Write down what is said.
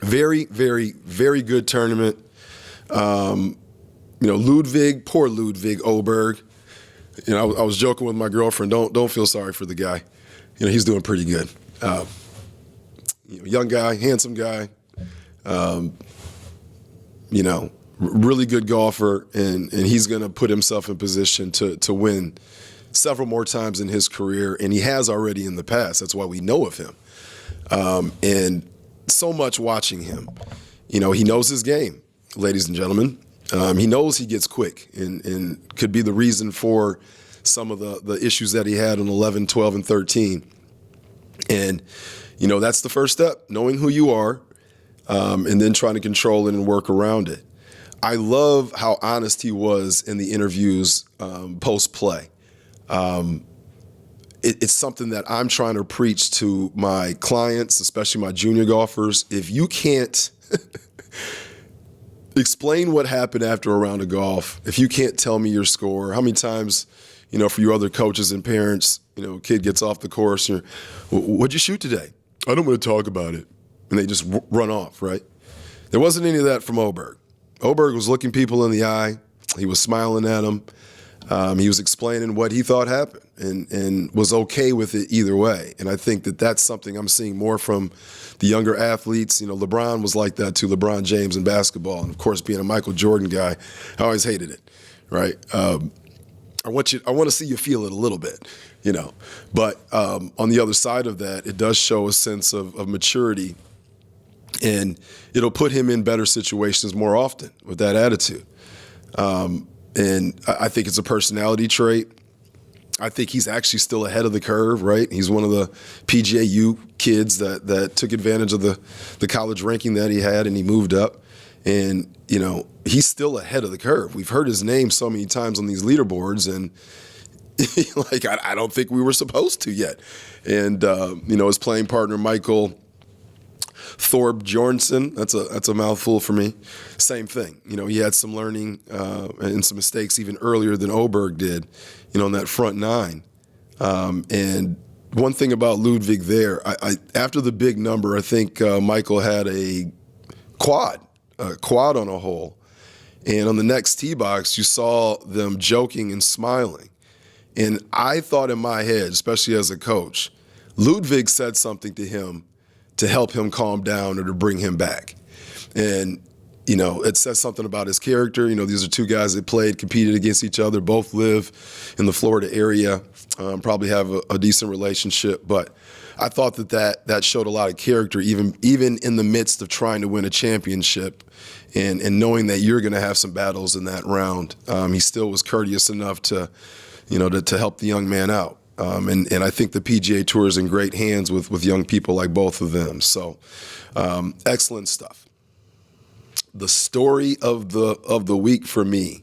Very, very, very good tournament. Ludvig, poor Ludvig Aberg. I was joking with my girlfriend. Don't feel sorry for the guy. He's doing pretty good. Young guy, handsome guy. Really good golfer, and he's going to put himself in position to win several more times in his career, and he has already in the past. That's why we know of him. And so much watching him. He knows his game, ladies and gentlemen. He knows he gets quick and could be the reason for some of the issues that he had in 11, 12, and 13. And, that's the first step, knowing who you are, and then trying to control it and work around it. I love how honest he was in the interviews post-play. It's something that I'm trying to preach to my clients, especially my junior golfers. If you can't explain what happened after a round of golf, if you can't tell me your score, how many times, for your other coaches and parents, kid gets off the course, what'd you shoot today? I don't want to talk about it. And they just run off, right? There wasn't any of that from Aberg. Aberg was looking people in the eye. He was smiling at them. He was explaining what he thought happened and was okay with it either way. And I think that that's something I'm seeing more from the younger athletes. LeBron was like that too, LeBron James in basketball. And of course, being a Michael Jordan guy, I always hated it, right? I want to see you feel it a little bit, But on the other side of that, it does show a sense of maturity, and it'll put him in better situations more often with that attitude. And I think it's a personality trait. I think he's actually still ahead of the curve, right? He's one of the PGA kids that took advantage of the college ranking that he had, and he moved up. And, he's still ahead of the curve. We've heard his name so many times on these leaderboards, and I don't think we were supposed to yet. And, his playing partner, Michael Thorpe Jornsen, that's a mouthful for me. Same thing. He had some learning and some mistakes even earlier than Aberg did, in that front nine. And one thing about Ludvig there, after the big number, I think Michael had a quad on a hole. And on the next tee box, you saw them joking and smiling. And I thought in my head, especially as a coach, Ludvig said something to him to help him calm down or to bring him back. And, it says something about his character. These are two guys that competed against each other, both live in the Florida area, probably have a decent relationship. But I thought that showed a lot of character, even in the midst of trying to win a championship and knowing that you're going to have some battles in that round. He still was courteous enough to help the young man out. And I think the PGA Tour is in great hands with young people like both of them. So excellent stuff. The story of the week for me,